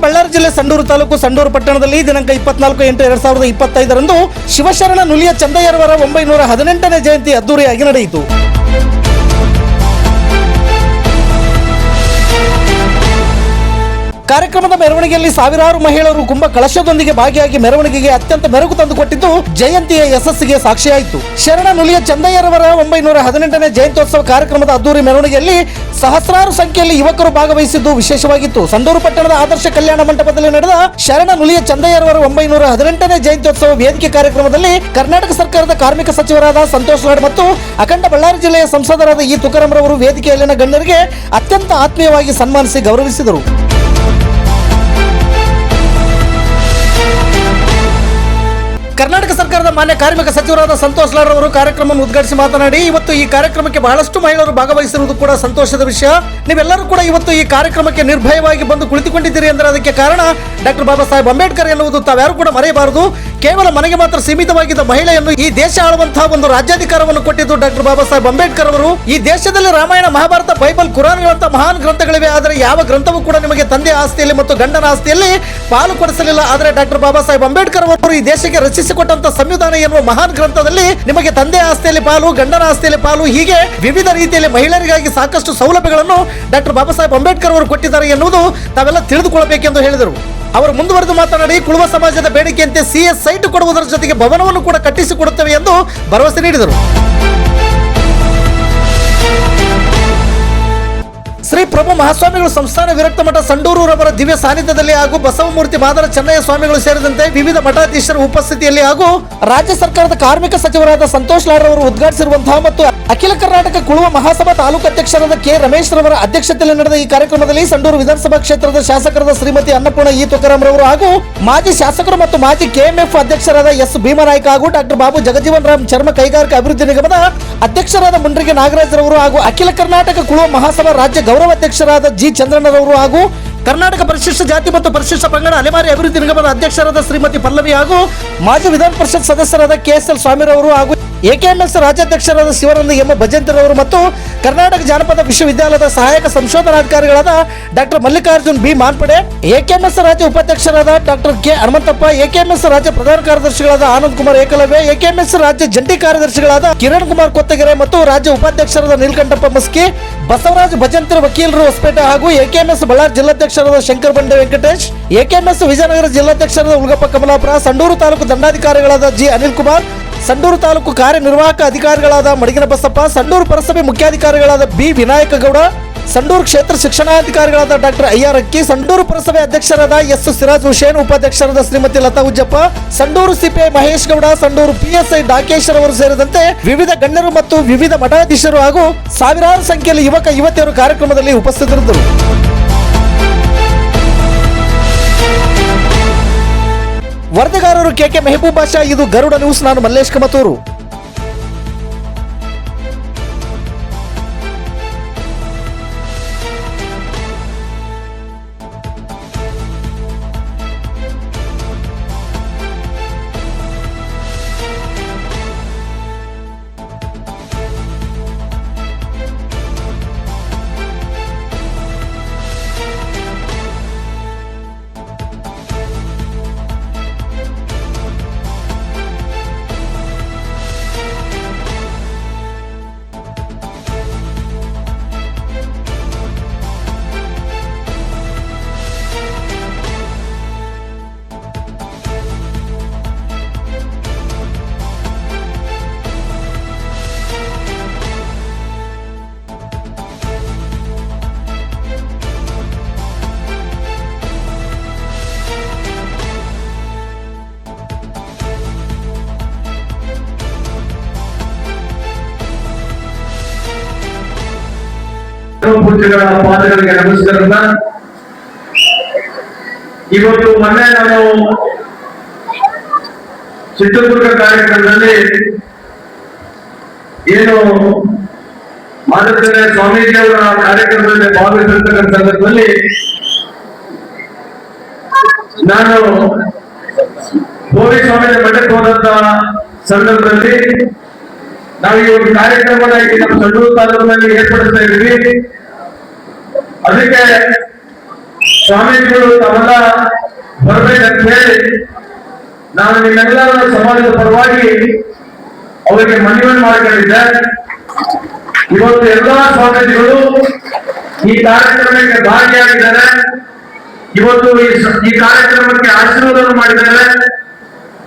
ಬಳ್ಳಾರಿ ಜಿಲ್ಲೆ ಸಂಡೂರು ತಾಲೂಕು ಸಂಡೂರು ಪಟ್ಟಣದಲ್ಲಿ ದಿನಾಂಕ 24/8/2025 ಶಿವಶರಣ ನುಲಿಯ ಚಂದಯ್ಯರವರ 918ನೇ ಜಯಂತಿ ಅದ್ದೂರಿಯಾಗಿ ನಡೆಯಿತು. ಕಾರ್ಯಕ್ರಮದ ಮೆರವಣಿಗೆಯಲ್ಲಿ ಸಾವಿರಾರು ಮಹಿಳೆಯರು ಕುಂಭ ಕಳಶದೊಂದಿಗೆ ಭಾಗಿಯಾಗಿ ಮೆರವಣಿಗೆಗೆ ಅತ್ಯಂತ ಮೆರುಗು ತಂದುಕೊಟ್ಟಿದ್ದು ಜಯಂತಿಯ ಯಶಸ್ಸಿಗೆ ಸಾಕ್ಷಿಯಾಯಿತು. ಶರಣ ನುಲಿಯ ಚಂದಯ್ಯರವರ 918ನೇ ಜಯಂತ್ಯೋತ್ಸವ ಕಾರ್ಯಕ್ರಮದ ಅದ್ದೂರಿ ಮೆರವಣಿಗೆಯಲ್ಲಿ ಸಹಸ್ರಾರು ಸಂಖ್ಯೆಯಲ್ಲಿ ಯುವಕರು ಭಾಗವಹಿಸಿದ್ದು ವಿಶೇಷವಾಗಿತ್ತು. ಸಂಡೂರು ಪಟ್ಟಣದ ಆದರ್ಶ ಕಲ್ಯಾಣ ಮಂಟಪದಲ್ಲಿ ನಡೆದ ಶರಣ ನುಲಿಯ ಚಂದಯ್ಯರವರ 918ನೇ ಜಯಂತ್ಯೋತ್ಸವ ವೇದಿಕೆ ಕಾರ್ಯಕ್ರಮದಲ್ಲಿ ಕರ್ನಾಟಕ ಸರ್ಕಾರದ ಕಾರ್ಮಿಕ ಸಚಿವರಾದ ಸಂತೋಷ್ ಲಾಡ್ ಮತ್ತು ಅಖಂಡ ಬಳ್ಳಾರಿ ಜಿಲ್ಲೆಯ ಸಂಸದರಾದ ಇ ತುಕಾರಾಂರವರು ವೇದಿಕೆಯಲ್ಲಿನ ಗಣ್ಯರಿಗೆ ಅತ್ಯಂತ ಆತ್ಮೀಯವಾಗಿ ಸನ್ಮಾನಿಸಿ ಗೌರವಿಸಿದರು. ಕರ್ನಾಟಕ ಸರ್ಕಾರದ ಮಾನ್ಯ ಕಾರ್ಮಿಕ ಸಚಿವರಾದ ಸಂತೋಷ್ ಲಾಡ್ ಅವರು ಕಾರ್ಯಕ್ರಮವನ್ನು ಉದ್ಘಾಟಿಸಿ ಮಾತನಾಡಿ, ಇವತ್ತು ಈ ಕಾರ್ಯಕ್ರಮಕ್ಕೆ ಬಹಳಷ್ಟು ಮಹಿಳೆಯರು ಭಾಗವಹಿಸಿರುವುದು ಕೂಡ ಸಂತೋಷದ ವಿಷಯ. ನೀವೆಲ್ಲರೂ ಕೂಡ ಇವತ್ತು ಈ ಕಾರ್ಯಕ್ರಮಕ್ಕೆ ನಿರ್ಭಯವಾಗಿ ಬಂದು ಕುಳಿತುಕೊಂಡಿದ್ದೀರಿ ಅಂದರೆ ಅದಕ್ಕೆ ಕಾರಣ ಡಾಕ್ಟರ್ ಬಾಬಾ ಸಾಹೇಬ್ ಅಂಬೇಡ್ಕರ್ ಎನ್ನುವುದು ತಾವ್ಯಾರು ಕೂಡ ಮರೆಯಬಾರದು. ಕೇವಲ ಮನೆಗೆ ಮಾತ್ರ ಸೀಮಿತವಾಗಿದ್ದ ಮಹಿಳೆಯನ್ನು ಈ ದೇಶ ಆಳುವಂತಹ ಒಂದು ರಾಜ್ಯಾಧಿಕಾರವನ್ನು ಕೊಟ್ಟಿದ್ದು ಡಾಕ್ಟರ್ ಬಾಬಾ ಸಾಹೇಬ್ ಅಂಬೇಡ್ಕರ್ ಅವರು. ಈ ದೇಶದಲ್ಲಿ ರಾಮಾಯಣ, ಮಹಾಭಾರತ, ಬೈಬಲ್, ಕುರಾನ್ಗಳಂತ ಮಹಾನ್ ಗ್ರಂಥಗಳಿವೆ. ಆದರೆ ಯಾವ ಗ್ರಂಥವೂ ಕೂಡ ನಿಮಗೆ ತಂದೆ ಆಸ್ತಿಯಲ್ಲಿ ಮತ್ತು ಗಂಡನ ಆಸ್ತಿಯಲ್ಲಿ ಪಾಲು ಕೊಡಿಸಲಿಲ್ಲ. ಆದರೆ ಡಾಕ್ಟರ್ ಬಾಬಾ ಸಾಹೇಬ್ ಅಂಬೇಡ್ಕರ್ ಅವರು ಈ ದೇಶಕ್ಕೆ ರಚಿಸಿಕೊಟ್ಟಂತ ಸಂವಿಧಾನ ಎನ್ನುವ ಮಹಾನ್ ಗ್ರಂಥದಲ್ಲಿ ನಿಮಗೆ ತಂದೆ ಆಸ್ತಿಯಲ್ಲಿ ಪಾಲು, ಗಂಡನ ಆಸ್ತಿಯಲ್ಲಿ ಪಾಲು, ಹೀಗೆ ವಿವಿಧ ರೀತಿಯಲ್ಲಿ ಮಹಿಳೆಯರಿಗಾಗಿ ಸಾಕಷ್ಟು ಸೌಲಭ್ಯಗಳನ್ನು ಡಾಕ್ಟರ್ ಬಾಬಾ ಸಾಹೇಬ್ ಅಂಬೇಡ್ಕರ್ ಅವರು ಕೊಟ್ಟಿದ್ದಾರೆ ಎನ್ನುವುದು ತಾವೆಲ್ಲ ತಿಳಿದುಕೊಳ್ಳಬೇಕೆಂದು ಹೇಳಿದರು. ಅವರು ಮುಂದುವರೆದು ಮಾತನಾಡಿ, ಕುಳುವ ಸಮಾಜದ ಬೇಡಿಕೆಯಂತೆ ಸಿಎಸ್ ಸೈಟ್ ಕೊಡುವುದರ ಜೊತೆಗೆ ಭವನವನ್ನು ಕೂಡ ಕಟ್ಟಿಸಿಕೊಡುತ್ತೇವೆ ಎಂದು ಭರವಸೆ ನೀಡಿದರು. ಶ್ರೀ ಪ್ರಭು ಮಹಾಸ್ವಾಮಿಗಳು ಸಂಸ್ಥಾನ ವಿರಕ್ತ ಮಠ ಸಂಡೂರು ರವರ ದಿವ್ಯ ಸಾನ್ನಿಧ್ಯದಲ್ಲಿ ಹಾಗೂ ಬಸವಮೂರ್ತಿ ಮಾದರ ಚೆನ್ನಯ್ಯ ಸ್ವಾಮಿಗಳು ಸೇರಿದಂತೆ ವಿವಿಧ ಮಠಾಧೀಶರ ಉಪಸ್ಥಿತಿಯಲ್ಲಿ ಹಾಗೂ ರಾಜ್ಯ ಸರ್ಕಾರದ ಕಾರ್ಮಿಕ ಸಚಿವರಾದ ಸಂತೋಷ್ ಲಾಡ್ ಅವರು ಉದ್ಘಾಟಿಸಿರುವಂತಹ ಮತ್ತು ಅಖಿಲ ಕರ್ನಾಟಕ ಕುಳುವ ಮಹಾಸಭಾ ತಾಲೂಕು ಅಧ್ಯಕ್ಷರಾದ ಕೆ ರಮೇಶ್ ರವರ ಅಧ್ಯಕ್ಷತೆಯಲ್ಲಿ ನಡೆದ ಈ ಕಾರ್ಯಕ್ರಮದಲ್ಲಿ ಸಂಡೂರು ವಿಧಾನಸಭಾ ಕ್ಷೇತ್ರದ ಶಾಸಕರಾದ ಶ್ರೀಮತಿ ಅನ್ನಪೂರ್ಣ ಇ ತುಕಾರಾಂ ರವರು ಹಾಗೂ ಮಾಜಿ ಶಾಸಕರು ಮತ್ತು ಮಾಜಿ ಕೆಎಂಎಫ್ ಅಧ್ಯಕ್ಷರಾದ ಎಸ್ ಭೀಮನಾಯ್ಕ ಹಾಗೂ ಡಾಕ್ಟರ್ ಬಾಬು ಜಗಜೀವನ್ ರಾಮ್ ಚರ್ಮ ಕೈಗಾರಿಕಾ ಅಭಿವೃದ್ಧಿ ನಿಗಮದ ಅಧ್ಯಕ್ಷರಾದ ಮುಂಡ್ರಿಗೆ ನಾಗರಾಜ್ ರವರು ಹಾಗೂ ಅಖಿಲ ಕರ್ನಾಟಕ ಕುಳುವ ಮಹಾಸಭಾ ರಾಜ್ಯ ಗೌರವ ಅಧ್ಯಕ್ಷರಾದ ಜಿ ಚಂದ್ರಣ್ಣರವರು ಹಾಗೂ ಕರ್ನಾಟಕ ಪರಿಶಿಷ್ಟ ಜಾತಿ ಮತ್ತು ಪರಿಶಿಷ್ಟ ಪಂಗಡ ಅಲೆಮಾರಿ ಅಭಿವೃದ್ಧಿ ನಿಗಮದ ಅಧ್ಯಕ್ಷರಾದ ಶ್ರೀಮತಿ ಪಲ್ಲವಿ ಹಾಗೂ ಮಾಜಿ ವಿಧಾನ ಪರಿಷತ್ ಸದಸ್ಯರಾದ ಕೆಎಸ್ಎಲ್ ಸ್ವಾಮಿರವರು ಹಾಗೂ ಎಕೆಎಂಎಸ್ ರಾಜ್ಯಾಧ್ಯಕ್ಷರಾದ ಶಿವಾನಂದ ಎಂ ಭಜಂತಿರವರು ಮತ್ತು ಕರ್ನಾಟಕ ಜಾನಪದ ವಿಶ್ವವಿದ್ಯಾಲಯದ ಸಹಾಯಕ ಸಂಶೋಧನಾಧಿಕಾರಿಗಳಾದ ಡಾಕ್ಟರ್ ಮಲ್ಲಿಕಾರ್ಜುನ್ ಬಿ ಮಾನ್ಪಡೆ, ಎಕೆಎಂಎಸ್ ರಾಜ್ಯ ಉಪಾಧ್ಯಕ್ಷರಾದ ಡಾಕ್ಟರ್ ಕೆ ಹನುಮಂತಪ್ಪ, ಎಕೆಎಂಎಸ್ ರಾಜ್ಯ ಪ್ರಧಾನ ಕಾರ್ಯದರ್ಶಿಗಳಾದ ಆನಂದ್ ಕುಮಾರ್ ಏಕಲವ್ಯ, ಎಕೆಎಂಎಸ್ ರಾಜ್ಯ ಜಂಟಿ ಕಾರ್ಯದರ್ಶಿಗಳಾದ ಕಿರಣ್ ಕುಮಾರ್ ಕೊತ್ತಗೆರೆ ಮತ್ತು ರಾಜ್ಯ ಉಪಾಧ್ಯಕ್ಷರಾದ ನೀಲಕಂಠಪ್ಪ ಮಸ್ಕಿ, ಬಸವರಾಜ್ ಭಜಂತಿರ ವಕೀಲರು ಹೊಸಪೇಟೆ ಹಾಗೂ ಎಕೆಎಂಎಸ್ ಬಳ್ಳಾರಿ ಜಿಲ್ಲಾಧ್ಯಕ್ಷರಾದ ಶಂಕರ್ ಬಂಡೆ ವೆಂಕಟೇಶ್, ಎಕೆಎಂಎಸ್ ವಿಜಯನಗರ ಜಿಲ್ಲಾಧ್ಯಕ್ಷರಾದ ಉಲ್ಗಪ್ಪ ಕಮಲಾಪುರ, ಸಂಡೂರು ತಾಲೂಕು ದಂಡಾಧಿಕಾರಿಗಳಾದ ಜಿ ಅನಿಲ್ ಕುಮಾರ್, ಸಂಡೂರು ತಾಲೂಕು ಕಾರ್ಯನಿರ್ವಾಹಕ ಅಧಿಕಾರಿಗಳಾದ ಮಡಿಗಿನ ಬಸಪ್ಪ, ಸಂಡೂರು ಪುರಸಭೆ ಮುಖ್ಯಾಧಿಕಾರಿಗಳಾದ ಬಿ ವಿನಾಯಕ ಗೌಡ, ಸಂಡೂರು ಕ್ಷೇತ್ರ ಶಿಕ್ಷಣಾಧಿಕಾರಿಗಳಾದ ಡಾಕ್ಟರ್ ಅಯ್ಯಾರ್ ಅಕ್ಕಿ, ಸಂಡೂರು ಪುರಸಭೆ ಅಧ್ಯಕ್ಷರಾದ ಎಸ್ ಸಿರಾಜ್ ಹುಸೇನ್, ಉಪಾಧ್ಯಕ್ಷರಾದ ಶ್ರೀಮತಿ ಲತಾ ಉಜ್ಜಪ್ಪ, ಸಂಡೂರು ಸಿಪಿಐ ಮಹೇಶ್ ಗೌಡ, ಸಂಡೂರು ಪಿಎಸ್ಐ ಡಾಕೇಶ್ವರ್ ಅವರು ಸೇರಿದಂತೆ ವಿವಿಧ ಗಣ್ಯರು ಮತ್ತು ವಿವಿಧ ಮಠಾಧೀಶರು ಹಾಗೂ ಸಾವಿರಾರು ಸಂಖ್ಯೆಯಲ್ಲಿ ಯುವಕ ಯುವತಿಯರು ಕಾರ್ಯಕ್ರಮದಲ್ಲಿ ಉಪಸ್ಥಿತರಿದ್ದರು. ವರದಿಗಾರರು ಕೆಕೆ ಮೆಹಬೂಬ್ ಬಾಷಾ. ಇದು ಗರುಡ ನ್ಯೂಸ್. ನಾನು ಮಲ್ಲೇಶ್ ಕಮತೂರು. ಪೂಜ್ಯಗಳ ಪಾದಗಳಿಗೆ ನಮಸ್ಕಾರ. ಇವತ್ತು ಮೊನ್ನೆ ನಾನು ಚಿತ್ರದುರ್ಗ ಕಾರ್ಯಕ್ರಮದಲ್ಲಿ ಏನು ಮಾದರ ಸ್ವಾಮೀಜಿಯವರ ಕಾರ್ಯಕ್ರಮದಲ್ಲಿ ಭಾಗವಹಿಸಿರ್ತಕ್ಕಂಥ ಸಂದರ್ಭದಲ್ಲಿ ನಾನು ಗೋವಿ ಸ್ವಾಮಿ ಮಠಕ್ಕೆ ಹೋದಂತ ಸಂದರ್ಭದಲ್ಲಿ ನಾವು ಈ ಒಂದು ಕಾರ್ಯಕ್ರಮನ ನಮ್ಮ ಸಂಡೂರು ತಾಲೂಕಿನಲ್ಲಿ ಏರ್ಪಡಿಸ್ತಾ ಇದ್ದೀವಿ. ಅದಕ್ಕೆ ಸ್ವಾಮೀಜಿಗಳು ತಾವೆಲ್ಲ ಬರ್ಬೇಕಂತ ಹೇಳಿ ನಾನು ನಿಮ್ಮೆಲ್ಲರ ಸಮಾಜದ ಪರವಾಗಿ ಅವರಿಗೆ ಮನವಿ ಮಾಡಿಕೊಂಡಿದ್ದೆ. ಇವತ್ತು ಎಲ್ಲಾ ಸ್ವಾಮೀಜಿಗಳು ಈ ಕಾರ್ಯಕ್ರಮಕ್ಕೆ ಭಾಗಿಯಾಗಿದ್ದಾರೆ. ಇವತ್ತು ಈ ಕಾರ್ಯಕ್ರಮಕ್ಕೆ ಆಶೀರ್ವಾದ ಮಾಡಿದ್ದಾರೆ.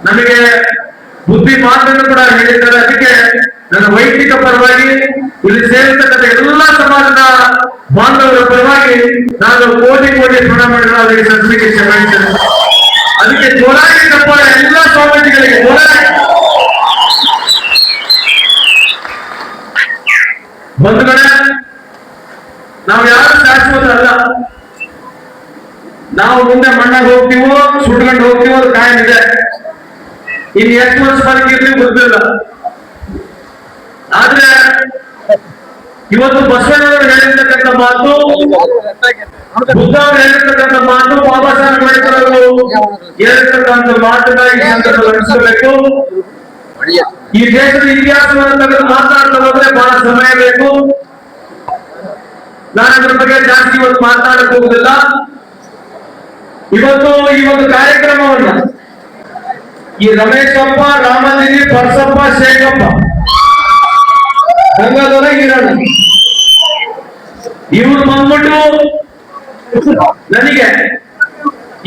ನಮಗೆ ಬುದ್ಧಿ ಮಾತನ್ನು ಕೂಡ ಹೇಳಿದ್ದಾರೆ. ಅದಕ್ಕೆ ನನ್ನ ವೈಯಕ್ತಿಕ ಪರವಾಗಿ ಇಲ್ಲಿ ಸೇರಿರ್ತಕ್ಕಂಥ ಎಲ್ಲಾ ಸಮಾಜದ ಬಾಂಧವರ ಪರವಾಗಿ ನಾನು ಕೋಟಿ ಪ್ರಣಾಮಗಳನ್ನು ಅವರಿಗೆ ಸಲ್ಲಿಸಲಿಕ್ಕೆ ಶ್ರಮಿಸ್ತೇನೆ. ಅದಕ್ಕೆ ಜೋರಾಗಿ ತಪ್ಪ ಎಲ್ಲ ಸ್ವಾಮೀಜಿಗಳಿಗೆ ಜೋರಾಗಿ ಬಂಧುಗಳೇ, ನಾವು ಯಾರು ಶಾಶ್ವತ ಅಲ್ಲ. ನಾವು ಮುಂದೆ ಮಣ್ಣಾಗ ಹೋಗ್ತೀವೋ ಸುಟ್ಕೊಂಡು ಹೋಗ್ತೀವೋ ಅದು ಕಾಯಂ ಇದೆ. ಇನ್ನು ಎಷ್ಟು ವರ್ಷ ಬದುಕಿರ್ಲಿ ಗೊತ್ತಿಲ್ಲ. ಆದ್ರೆ ಇವತ್ತು ಬಸವಣ್ಣವರು ಹೇಳಿರ್ತಕ್ಕಂಥ ಮಾತು, ಬುದ್ಧ ಅವರು ಹೇಳಿರ್ತಕ್ಕಂಥ ಮಾತು, ಬಾಬಾ ಸಾಹೇಬ್ ಅಂಬೇಡ್ಕರ್ ಅವರು ಹೇಳಿರ್ತಕ್ಕಂಥ ಮಾತನ್ನ ಈ ಸಂದರ್ಭದಲ್ಲಿ ನಡೆಸಬೇಕು. ಈ ದೇಶದ ಇತಿಹಾಸವನ್ನು ತೆಗೆದು ಮಾತಾಡ್ತಾ ಹೋದ್ರೆ ಬಹಳ ಸಮಯ ಬೇಕು. ನಾನು ಅದ್ರ ಬಗ್ಗೆ ಜಾಸ್ತಿ ಇವತ್ತು ಮಾತಾಡಕ್ ಹೋಗುದಿಲ್ಲ. ಇವತ್ತು ಈ ಒಂದು ಕಾರ್ಯಕ್ರಮವನ್ನ ಈ ರಮೇಶಪ್ಪ, ರಾಮದೇವಿ, ಪರಸಪ್ಪ, ಶೇಖಪ್ಪ, ಗಂಗಾಧರ, ಈರಣ್ಣ ಇವ್ರು ಬಂದ್ಬಿಟ್ಟು ನನಗೆ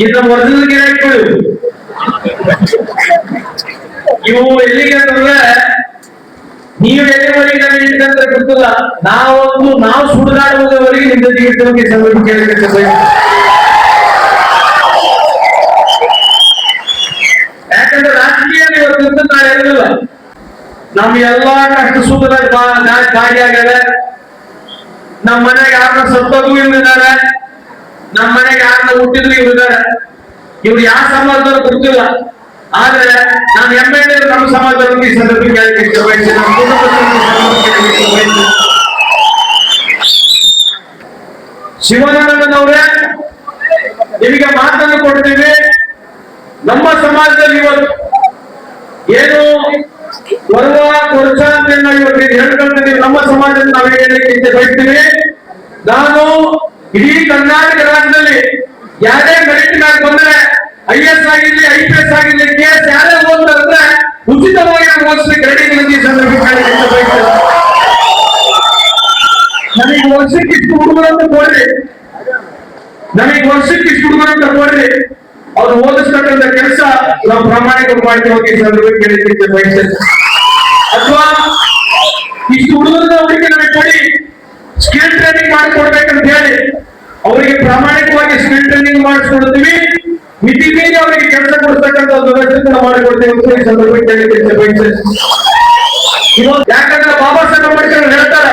ಇನ್ನು ಒರಿಜಿನಲ್ ಗಿರಾಕಿಗಳು ಇವು ಎಲ್ಲಿಗೆ ಅಂತಂದ್ರೆ ನೀವು ಎಲ್ಲಿವರೆಗೆ ನನಗೆ ಇಟ್ಟಂತ ಗೊತ್ತಿಲ್ಲ. ನಾವು ಸುಡುಗಾಡುವುದವರೆಗೆ ನಿಮ್ಮ ಜೀವಿತಕ್ಕೆ ಸಂದರ್ಭ ಕೇಳಲಿಕ್ಕೆ ಯಾಕಂದ್ರೆ ರಾಜಕೀಯದಲ್ಲಿ ಇವತ್ತು ನಾನು ಹೇಳಿಲ್ಲ. ನಮ್ ಎಲ್ಲಾ ಕಷ್ಟ ಸುಖದಾಗ ಭಾಗಿಯಾಗಿದೆ. ನಮ್ಮ ಮನೆಗೆ ಯಾರನ್ನ ಸತ್ತೋದು ಇವ್ರಿದ್ದಾರೆ, ನಮ್ಮ ಮನೆಗೆ ಯಾರನ್ನ ಹುಟ್ಟಿದ್ರು ಇವ್ರಿದ್ದಾರೆ. ಇವ್ರು ಯಾವ ಸಮಾಜದವ್ರು ಗೊತ್ತಿಲ್ಲ. ಆದ್ರೆ ನಾನು ಹೆಮ್ಮೆಯಿಂದ ನಮ್ಮ ಸಮಾಜದಲ್ಲಿ ಈ ಸಂದರ್ಭ ಕೇಳಲಿಕ್ಕೆ ಬಯಸ್ತೇನೆ. ಶಿವಾನಂದನವರೇ, ನಿಮಗೆ ಮಾತನ್ನು ಕೊಡ್ತೀವಿ. ನಮ್ಮ ಸಮಾಜದಲ್ಲಿ ಇವತ್ತು ಏನು ವರ್ಗ ಕೊರಚ ಅಂತ ಇವತ್ತು ಹೇಳ್ಕೊಳ್ತೀವಿ. ನಮ್ಮ ಸಮಾಜದಲ್ಲಿ ನಾವು ಹೇಳಲಿಕ್ಕೆ ಬಯಸ್ತೀವಿ. ನಾನು ಇಡೀ ಕರ್ನಾಟಕ ರಾಜ್ಯದಲ್ಲಿ ಯಾರೇ ಮೆರಿಟ್ ಮ್ಯಾಗ ಬಂದ್ರೆ IAS ಆಗಿರ್ಲಿ, IPS ಆಗಿರ್ಲಿ, KS ಯಾರೇ ಓದ್ತಾರಂದ್ರೆ ಉಚಿತವಾಗಿ ಓದಿಸ್ಲಿಕ್ಕೆ ರೆಡಿ ಈ ಸಂದರ್ಭ ಬಯಸ್ತೇನೆ. ನನಗೆ ವರ್ಷಕ್ಕೆ ಇಷ್ಟು ಹುಡುಗರಂತ ಕೊಡ್ರಿ, ನನಗೆ ವರ್ಷಕ್ಕೆ ಇಷ್ಟು ಹುಡುಗರಂತ ಕೊಡ್ರಿ, ಅವ್ರು ಓದಿಸ್ತಕ್ಕಂಥ ಕೆಲಸ ನಾವು ಪ್ರಾಮಾಣಿಕವಾಗಿ ಈ ಸಂದರ್ಭ ಕೇಳಲಿಕ್ಕೆ ಬಯಸ್ತೇನೆ. ಅಥವಾ ಇಷ್ಟು ಹುಡುಗರನ್ನ ಅವರಿಗೆ ನಮಗೆ ಕೊಡಿ, ಸ್ಕಿಲ್ ಟ್ರೈನಿಂಗ್ ಮಾಡಿಕೊಡ್ಬೇಕಂತ ಹೇಳಿ ಅವರಿಗೆ ಪ್ರಾಮಾಣಿಕವಾಗಿ ಸ್ಕಿಲ್ ಟ್ರೈನಿಂಗ್ ಮಾಡಿಸ್ಕೊಡ್ತೀವಿ. ಮಿತಿ ಮೀರಿ ಅವರಿಗೆ ಕೆಲಸ ಕೊಡ್ತಕ್ಕಂಥ ಒಂದು ವ್ಯವಸ್ಥೆ ಮಾಡಿಕೊಡ್ತೇವೆ ಅಂತ ಈ ಸಂದರ್ಭ ಕೇಳಲಿಕ್ಕೆ ಬಯಸ್ತೇನೆ. ಯಾಕಂದ್ರೆ ಬಾಬಾ ಸಾಹೇಬ್ ಅಂಬೇಡ್ಕರ್ ಹೇಳ್ತಾರೆ,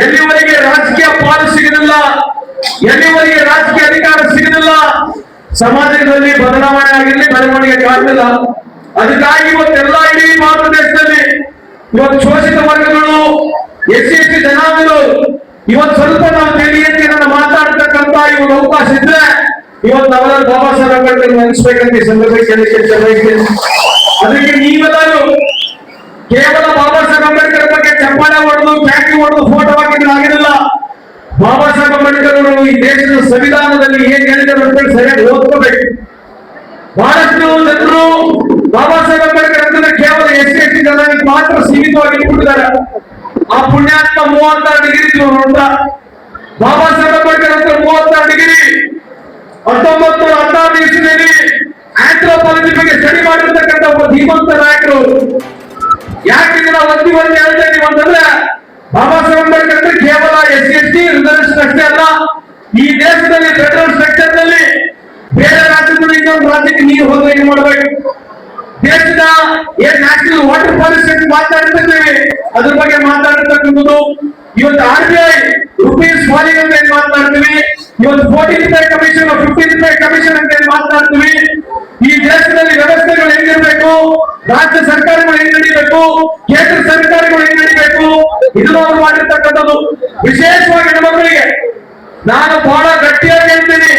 ಎಲ್ಲಿವರೆಗೆ ರಾಜಕೀಯ ಪಾಲು ಸಿಗಲಿಲ್ಲ, ಎಲ್ಲಿವರೆಗೆ ರಾಜಕೀಯ ಅಧಿಕಾರ ಸಿಗಲಿಲ್ಲ, ಸಮಾಜದಲ್ಲಿ ಬದಲಾವಣೆ ಆಗಿರ್ಲಿ, ಬೆಳವಣಿಗೆ ಕಾಣಲಿಲ್ಲ. ಅದಕ್ಕಾಗಿ ಇವತ್ತೆಲ್ಲ ಇಡೀ ಭಾರತ ದೇಶದಲ್ಲಿ ಇವತ್ತು ಶೋಷಿತ ವರ್ಗಗಳು, SC ಜನಾಂಗಗಳು ಇವತ್ತು ಸ್ವಲ್ಪ ನಾವು ತಿಳಿಯಕ್ಕೆ ನನ್ನ ಮಾತಾಡ್ತಕ್ಕಂತ ಇವಾಗ ಅವಕಾಶ ಇದ್ರೆ ಇವತ್ತು ನಾವೆಲ್ಲ ಬಾಬಾ ಸಾಹೇಬ್ ಅಂಬೇಡ್ಕರ್ ನೆನೆಸ್ಬೇಕಂತ ಈ ಸಂದರ್ಭ ಕೇಳಲಿಕ್ಕೆ ಬಯಸ್ತೇನೆ. ಅದಕ್ಕೆ ನೀವೆಲ್ಲರೂ ಕೇವಲ ಬಾಬಾ ಸಾಹೇಬ್ ಅಂಬೇಡ್ಕರ್ ಬಗ್ಗೆ ಚಪ್ಪಾಳೆ ಹೊಡೆದು, ಫ್ಯಾಕ್ಟ್ರಿ ಹೊಡೆದು ಫೋಟೋ ಹಾಕಿದ್ರೆ ಆಗಿರಲ್ಲ. ಬಾಬಾ ಸಾಹೇಬ್ ಅಂಬೇಡ್ಕರ್ ಅವರು ಈ ದೇಶದ ಸಂವಿಧಾನದಲ್ಲಿ ಏನ್ ಹೇಳಿದರು ಅಂತ ಸರಿಯಾಗಿ ಓದ್ಕೋಬೇಕು. ಬಹಳಷ್ಟು ಜನರು ಬಾಬಾ ಸಾಹೇಬ್ ಅಂಬೇಡ್ಕರ್ ಅಂತಂದ್ರೆ ಕೇವಲ SC ಜನಾಂಗಕ್ಕೆ ಮಾತ್ರ ಸೀಮಿತವಾಗಿ ಇಟ್ಬಿಟ್ಟಿದ್ದಾರೆ. ಆ ಪುಣ್ಯಾತ್ಮ 36 ಡಿಗ್ರಿ ಅಂತ ಬಾಬಾ ಸಾಹೇಬ್ ಅಂಬೇಡ್ಕರ್ ಅಂತ 36 ಡಿಗ್ರಿ 1916 ಇಸ್ವಿಯಲ್ಲಿ ಆಂಥ್ರೋಪಾಲಜಿ ಬಗ್ಗೆ ಸ್ಟಡಿ ಮಾಡಿರ್ತಕ್ಕಂಥ ಒಬ್ಬ ಧೀಮಂತ ನಾಯಕರು. ಯಾಕೆ ನಾವು ಒತ್ತಿ ಹೇಳ್ತಾ ಇದೀವಿ ಅಂತಂದ್ರೆ ಬಾಬಾ ಸಾಹೇಬ್ ಅಂಬೇಡ್ಕರ್ ಅಂದ್ರೆ ಕೇವಲ SC ರಿಸರ್ವೇಶನ್ ಅಷ್ಟೇ ಅಲ್ಲ, ಈ ದೇಶದಲ್ಲಿ ಫೆಡರಲ್ ಸ್ಟ್ರಕ್ಚರ್ ನಲ್ಲಿ ಬೇರೆ ರಾಜ್ಯಗಳು ಇನ್ನೊಂದು ರಾಜ್ಯಕ್ಕೆ ನೀರು ಹೋದ್ರೆ ಏನ್ ಮಾಡ್ಬೇಕು, ದೇಶದ ಏನ್ ನ್ಯಾಷನಲ್ ವಾಟರ್ ಪಾಲಿಸಿ ಮಾತಾಡ್ತಿದ್ದೀವಿ ಅದ್ರ ಬಗ್ಗೆ ಮಾತಾಡ್ತಕ್ಕಂಥದ್ದು. ಇವತ್ತು RBI ರುಪೀಸ್ ಫಾಲಿಂಗ್ ಅಂತ ಏನ್ ಮಾತನಾಡ್ತೀವಿ, ಇವತ್ತು 14th pay commission 15th pay commission ಅಂತ ಏನ್ ಮಾತನಾಡ್ತೀವಿ. ಈ ದೇಶದಲ್ಲಿ ವ್ಯವಸ್ಥೆಗಳು ಹೆಂಗಿರ್ಬೇಕು, ರಾಜ್ಯ ಸರ್ಕಾರಗಳು ಹೆಂಗ್ ನಡೀಬೇಕು, ಕೇಂದ್ರ ಸರ್ಕಾರಗಳು ಹೆಂಗ್ ನಡೀಬೇಕು, ಇದನ್ನು ಅವರು ಮಾಡಿರ್ತಕ್ಕಂಥದ್ದು. ವಿಶೇಷವಾಗಿ ಹೆಣ್ಮಕ್ಳಿಗೆ ನಾನು ಬಹಳ ಗಟ್ಟಿಯಾಗಿ ಹೇಳ್ತೀನಿ,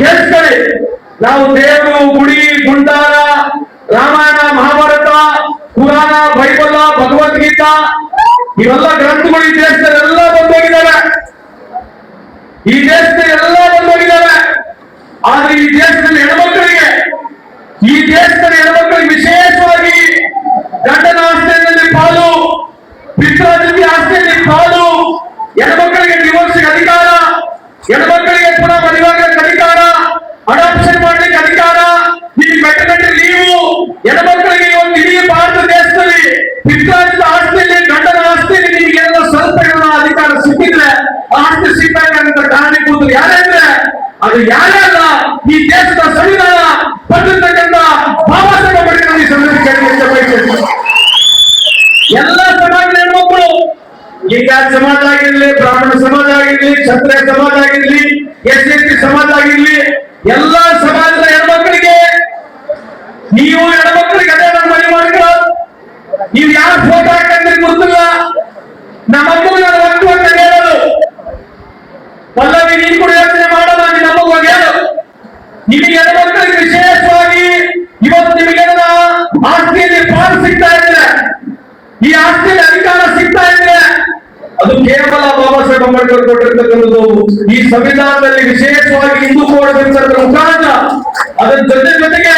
ಕೇಳಿಸ್ಕೊಳ್ಳಿ. ನಾವು ದೇವರು, ಗುಡಿ, ಗುಂಡಾರ, ರಾಮಾಯಣ, ಮಹಾಭಾರತ, ಪುರಾಣ, ಬೈಬಲ್, ಭಗವದ್ಗೀತಾ ಇವೆಲ್ಲ ಗ್ರಂಥಗಳು ಈ ದೇಶದಲ್ಲೆಲ್ಲ ಬಂದೋಗಿದ್ದಾವೆ. ಈ ದೇಶದಲ್ಲಿ ಎಲ್ಲ ಬಂದೋಗಿದ್ದಾವೆ. ಕೇಳಿ ಬಯಸ್ತೇನೆ. ಎಲ್ಲ ಸಮಾಜದ ಹೆಣ್ಮಕ್ಳು, ಲಿಂಗಾಯತ ಸಮಾಜ ಆಗಿರ್ಲಿ, ಬ್ರಾಹ್ಮಣ ಸಮಾಜ ಆಗಿರ್ಲಿ, ಕ್ಷತ್ರಿಯ ಸಮಾಜ ಆಗಿರ್ಲಿ, SC ಸಮಾಜ ಆಗಿರ್ಲಿ, ಎಲ್ಲಾ ಸಮಾಜದ ಹೆಣ್ಮಕ್ಳಿಗೆ ನೀವು ಹೆಣ್ಮಕ್ಳಿಗೆ ಅದೇ ನಮ್ಮ ಮನೆ ಮಾಡ್ಕೊಳ್ಳೋ, ನೀವು ಯಾರು ಫೋಟೋ ಹಾಕಂದ್ರೆ ಗೊತ್ತಿಲ್ಲ, ನಮ್ಮ ಮಕ್ಕಳು ಒಟ್ಟು ಅಂತ ಹೇಳೋದು. ಪಲ್ಲವಿ ನೀನು ಕೂಡ ಯೋಚನೆ ಮಾಡೋಣ, ನಿಮ್ಮ ಅಮ್ಮ ಹೇಳು. ನಿಮಗೆ ಹೆಣ್ಮಕ್ಳಿಗೆ ವಿಶೇಷವಾಗಿ ಇವತ್ತು ನಿಮಗೆ ಆಸ್ತಿಯಲ್ಲಿ ಪಾಲು ಸಿಗ್ತಾ ಇದೆ, ಈ ಆಸ್ತಿಯಲ್ಲಿ ಅಧಿಕಾರ ಸಿಗ್ತಾ ಇದೆ, ಅದು ಕೇವಲ ಬಾಬಾ ಸಾಹೇಬ್ ಅಂಬೇಡ್ಕರ್ ಕೊಟ್ಟಿರ್ತಕ್ಕಂಥದ್ದು. ಈ ಸಂವಿಧಾನದಲ್ಲಿ ವಿಶೇಷವಾಗಿ ಹಿಂದೂ ಕೋಡ್ ಮುಖಾಂತರ ಅದರ ಜೊತೆಗೆ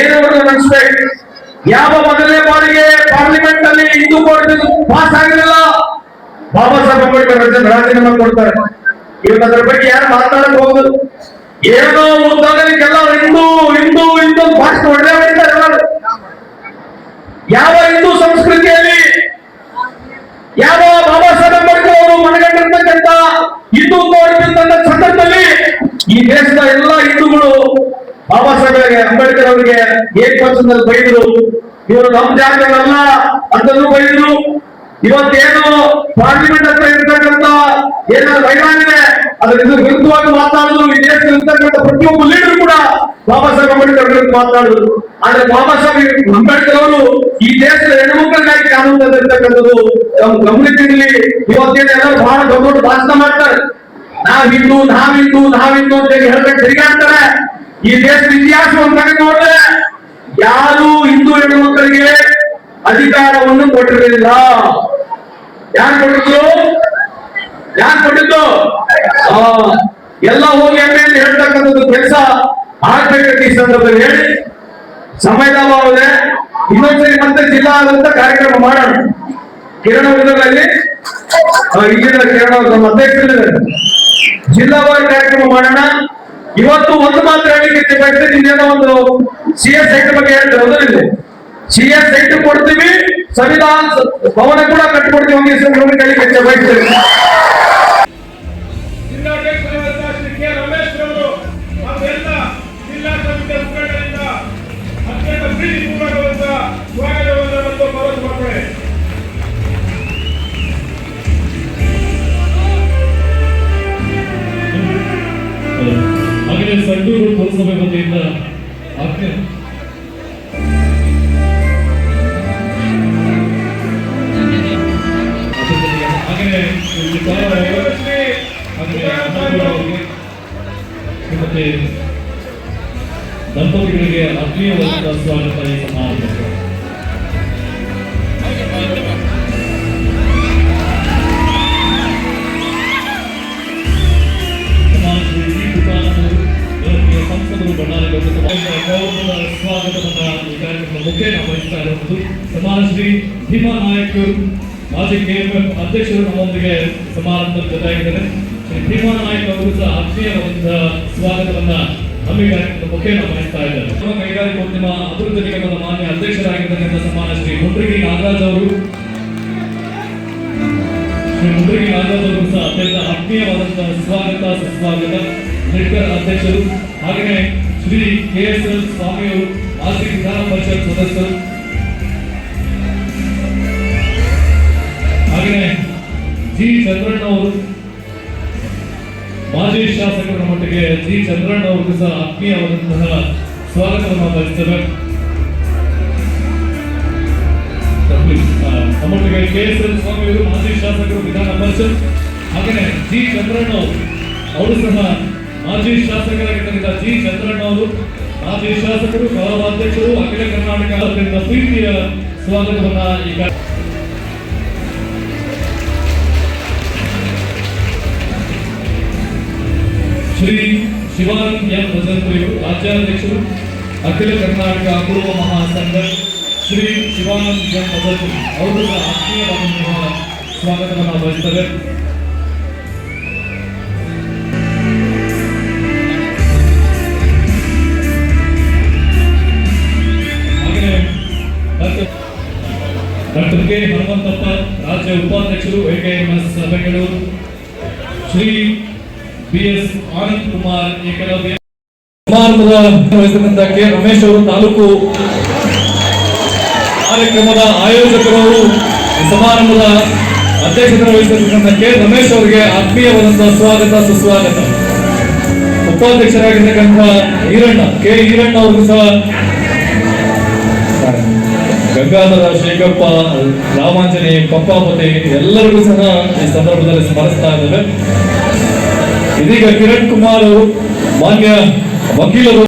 ಏನಾದ್ರು ನಡೆಸಬೇಕು. ಯಾವ ಮೊದಲನೇ ಬಾರಿಗೆ ಪಾರ್ಲಿಮೆಂಟ್ ಅಲ್ಲಿ ಹಿಂದೂ ಕೋಡ್ ಪಾಸ್ ಆಗಿರಲಿಲ್ಲ, ಬಾಬಾ ಸಾಹೇಬ್ ಅಂಬೇಡ್ಕರ್ ರಾಜೀನಾಮೆ ಕೊಡ್ತಾರೆ. ಇವತ್ತು ಅದರ ಬಗ್ಗೆ ಯಾರು ಮಾತಾಡಕ್ ಹೋಗುದು? ಏನೋ ಮುಂದಾಗಲಿಕ್ಕೆಲ್ಲ ಹಿಂದೂ ಹಿಂದೂ ಹಿಂದೂ ಭಾಷೆ ಒಳ್ಳೆ ಹೊಡಿತಾರೆ ಎಲ್ಲರೂ. ಯಾವ ಹಿಂದೂ ಸಂಸ್ಕೃತಿಯಲ್ಲಿ ಯಾವ ಬಾಬಾ ಸಾಹೇಬ್ ಅಂಬೇಡ್ಕರ್ ಅವರು ಮನಗಂಡಿರ್ತಕ್ಕಂಥ ಹಿಂದುತ್ವ ಸಂದರ್ಭದಲ್ಲಿ ಈ ದೇಶದ ಎಲ್ಲ ಹಿಂದೂಗಳು ಬಾಬಾ ಸಾಹೇಬ್ ಅಂಬೇಡ್ಕರ್ ಅವರಿಗೆ ಏಕಪಕ್ಷದಲ್ಲಿ ಬೈದರು. ಇವರು ನಮ್ಮ ಜಾತಿಯವರಲ್ಲ ಅಂತಲೂ ಬೈದರು. ಇವತ್ತೇನು ಪಾರ್ಲಿಮೆಂಟ್ ಹತ್ರ ಇರ್ತಕ್ಕಂಥ ಏನಾದ್ರು ವೈರಾಣಿದೆ ಅದರ ವಿರುದ್ಧವಾಗಿ ಮಾತಾಡುದು. ಈ ದೇಶದಲ್ಲಿರ್ತಕ್ಕಂಥ ಪ್ರತಿಯೊಬ್ಬ ಲೀಡರ್ ಕೂಡ ಬಾಬಾ ಸಾಹೇಬ್ ಅಂಬೇಡ್ಕರ್ ವಿರುದ್ಧ ಮಾತಾಡುದು. ಆದ್ರೆ ಬಾಬಾ ಸಾಹೇಬ್ ಅಂಬೇಡ್ಕರ್ ಅವರು ಈ ದೇಶದ ಹೆಣ್ಣುಮಕ್ಕಳಿಗಾಗಿ ಕಾನೂನು ತಂದಿರ್ತಕ್ಕಂಥದ್ದು ನಮ್ಮ ಗಮನದಲ್ಲಿ. ಇವತ್ತೇನು ಎಲ್ಲರೂ ಬಹಳ ದೊಡ್ಡ ದೊಡ್ಡ ಭಾಷಣ ಮಾಡ್ತಾರೆ, ನಾವಿಂದು ನಾವಿಂದು ನಾವಿಂದು ಅಂತ ಹೇಳಿ ಹೇಳ್ಬೇಕು, ತಿರುಗಾಡ್ತಾರೆ. ಈ ದೇಶದ ಇತಿಹಾಸವನ್ನು ತೆಗೆದು ನೋಡಿದ್ರೆ ಯಾರು ಹಿಂದೂ ಹೆಣ್ಣು ಮಕ್ಕಳಿಗೆ ಅಧಿಕಾರವನ್ನು ಕೊಟ್ಟಿರಲಿಲ್ಲ. ಯಾರು ಕೊಟ್ಟಿದ್ರು? ಯಾರು ಕೊಟ್ಟಿದ್ದು? ಎಲ್ಲ ಹೋಗಿ ಎಮ್ಮೆಯಲ್ಲಿ ಹೇಳ್ತಕ್ಕಂಥದ್ದು ಕೆಲಸ ಆಗ್ಬೇಕಂತ ಈ ಸಂದರ್ಭದಲ್ಲಿ ಹೇಳಿ ಸಮಯದ ಅಭಾವದೆ ಇನ್ನೊಂದ್ಸರಿ ಮತ್ತೆ ಜಿಲ್ಲಾದಂತ ಕಾರ್ಯಕ್ರಮ ಮಾಡೋಣ. ಕಿರಣ ಉದ್ಯೋಗದಲ್ಲಿ ಇಲ್ಲಿನ ಕಿರಣ ನಮ್ಮ ಅಧ್ಯಕ್ಷರಿದ್ದಾರೆ, ಜಿಲ್ಲಾವಾರು ಕಾರ್ಯಕ್ರಮ ಮಾಡೋಣ. ಇವತ್ತು ಒಂದು ಮಾತ್ರ ಹೇಳಿಕೆ ಬಯಸ್ತೇನೆ, ಇನ್ನೇನೋ ಒಂದು CS ಸೈಟ್ ಬಗ್ಗೆ ಹೇಳ್ತಾರೆ, ಹೌದಲ್ಲ? CS ಸೈಟ್ ಕೊಡ್ತೀವಿ, ಸಂವಿಧಾನ ಭವನ ಕೂಡ ಕಟ್ಟಿಕೊಡ್ತೀವಿ ಒಂದು ಹೇಳಿಕೆ ಬಯಸ್ತೇನೆ. ಜಿಲ್ಲಾಧ್ಯಕ್ಷರಾದ ಶ್ರೀ ಕೆ. ರಮೇಶ್ ಅವರು ನಾವೆಲ್ಲ ಜಿಲ್ಲಾ ಸಮಿತಿಯ ಮುಖಂಡರಿಂದ ಅತ್ಯಂತ ಪ್ರೀತಿಪೂರ್ವಕವಾದ ಸ್ವಾಗತವನ್ನು ಮತ್ತು ಮನವಿ ಮಾಡ್ತಾರೆ. ಹಾಗೆಯೇ ಸಂಡೂರು ಪುರಸಭೆ ವತಿಯಿಂದ ಮತ್ತೆ ದಂಪತಿಗಳಿಗೆ ಆತ್ಮೀಯವಾದ ಸ್ವಾಗತ ಈ ಸಮಾರಂಭ. ಸಂಸದರು ಬಳ್ಳಾರಿ ಸ್ವಾಗತವನ್ನ ಈ ಕಾರ್ಯಕ್ರಮದ ಮುಖ್ಯ ವಹಿಸ್ತಾ ಇರುವುದು ಸಮಾಜಶ್ರೀ ಭೀಮಾ ನಾಯಕರು ಮಾಜಿ KFF ಅಧ್ಯಕ್ಷರು ನಮ್ಮೊಂದಿಗೆ ಸಮಾರಂಭದ ಜೊತೆಯಾಗಿದ್ದಾರೆ. ಶ್ರೀ ಭೀಮಾ ನಾಯಕ್ ಅವರು ಸಹ ಆತ್ಮೀಯವಾದ ಸ್ವಾಗತವನ್ನ ನಮ್ಮ ಕಾರ್ಯಕ್ರಮದ ಮುಖ್ಯ ವಹಿಸ್ತಾ ಇದ್ದಾರೆ. ಕೈಗಾರಿಕೋದ್ಯಮ ಅಭಿವೃದ್ಧಿ ನಿಗಮದ ಮಾನ್ಯ ಅಧ್ಯಕ್ಷರಾಗಿರ್ತಕ್ಕಂಥ ಸಮಾಜಶ್ರೀ ಮುಂಡ್ರಿಗಿ ನಾಗರಾಜ್ ಅವರು ಸಹ ಅತ್ಯಂತ ಆತ್ಮೀಯವಾದಂತಹ ಸ್ವಾಗತ ಸುಸ್ವಾಗತ. ಲಿಡ್ಕರ್ ಅಧ್ಯಕ್ಷರು ಹಾಗೆಯೇ ಶ್ರೀ KSL ಸ್ವಾಮಿಯವರು ಮಾಜಿ ವಿಧಾನ ಪರಿಷತ್ ಸದಸ್ಯರು, ಹಾಗೆಯೇ ಜಿ ಚಂದ್ರಣ್ಣ ಅವರು ಮಾಜಿ ಶಾಸಕರ ಮಟ್ಟಿಗೆ ಜಿ ಚಂದ್ರಣ್ಣ ಅವರಿಗೂ ಸಹ ಆತ್ಮೀಯವಾದಂತಹ ಸ್ವಾಗತವನ್ನು ಬಯಸ್ತೇವೆ. ನಮ್ಮೊಟ್ಟಿಗೆ KSL ಸ್ವಾಮಿಯವರು ಮಾಜಿ ಶಾಸಕರು ವಿಧಾನ ಪರಿಷತ್, ಹಾಗೆಯೇ ಜಿ ಚಂದ್ರಣ್ಣ ಅವರು ಸಹ ಮಾಜಿ ಶಾಸಕರಾಗಿದ್ದರಿಂದ ಜಿ ಚಂದ್ರಣ್ಣ ಅವರು ಮಾಜಿ ಶಾಸಕರು, ಗೌರವಾಧ್ಯಕ್ಷರು, ಅಖಿಲ ಕರ್ನಾಟಕ ಪ್ರೀತಿಯ ಸ್ವಾಗತವನ್ನ ಈಗ ಶ್ರೀ ಶಿವಾನಂದ್ ಎಂ ಭಜಂತ್ರಿಯವರು ರಾಜ್ಯಾಧ್ಯಕ್ಷರು, ಅಖಿಲ ಕರ್ನಾಟಕ ಕುರುಬ ಮಹಾಸಂಘ ಶ್ರೀ ಶಿವಾನಂದ್ ಎಂ ಭಜಂತ್ರಿ ಅವರು ಸಹ ಆತ್ಮೀಯವಾದಂತಹ ಸ್ವಾಗತವನ್ನು ಬಯಸ್ತಾರೆ. ಡಾಕ್ಟರ್ ಕೆ ಹನುಮಂತಪ್ಪ ರಾಜ್ಯ ಉಪಾಧ್ಯಕ್ಷರು AKMS ಬೆಂಗಳೂರು, ಶ್ರೀ BS ಆನಂದ್ ಕುಮಾರ್ ಏಕಲವ್ಯ. ಸಮಾರಂಭದ ಕೆ ರಮೇಶ್ ಅವರು ತಾಲೂಕು ಕಾರ್ಯಕ್ರಮದ ಆಯೋಜಕರು ಈ ಸಮಾರಂಭದ ಅಧ್ಯಕ್ಷತೆ ವಹಿಸಿರ್ತಕ್ಕಂಥ ಕೆ ರಮೇಶ್ ಅವರಿಗೆ ಆತ್ಮೀಯವಾದಂತಹ ಸ್ವಾಗತ ಸುಸ್ವಾಗತ. ಉಪಾಧ್ಯಕ್ಷರಾಗಿರ್ತಕ್ಕಂಥ ಈರಣ್ಣ ಕೆ ಈರಣ್ಣ ಅವ್ರಿಗೂ ಸಹ ಗಂಗಾಧರ ಶೇಖಪ್ಪ ರಾಮಾಂಜನಿ ಪಪ್ಪಾಪತಿ ಎಲ್ಲರಿಗೂ ಸಹ ಈ ಸಂದರ್ಭದಲ್ಲಿ ಸ್ಮರಿಸ್ತಾ ಇದ್ದೇವೆ. ಇದೀಗ ಕಿರಣ್ ಕುಮಾರ್ ಅವರು ಮಾನ್ಯ ವಕೀಲರು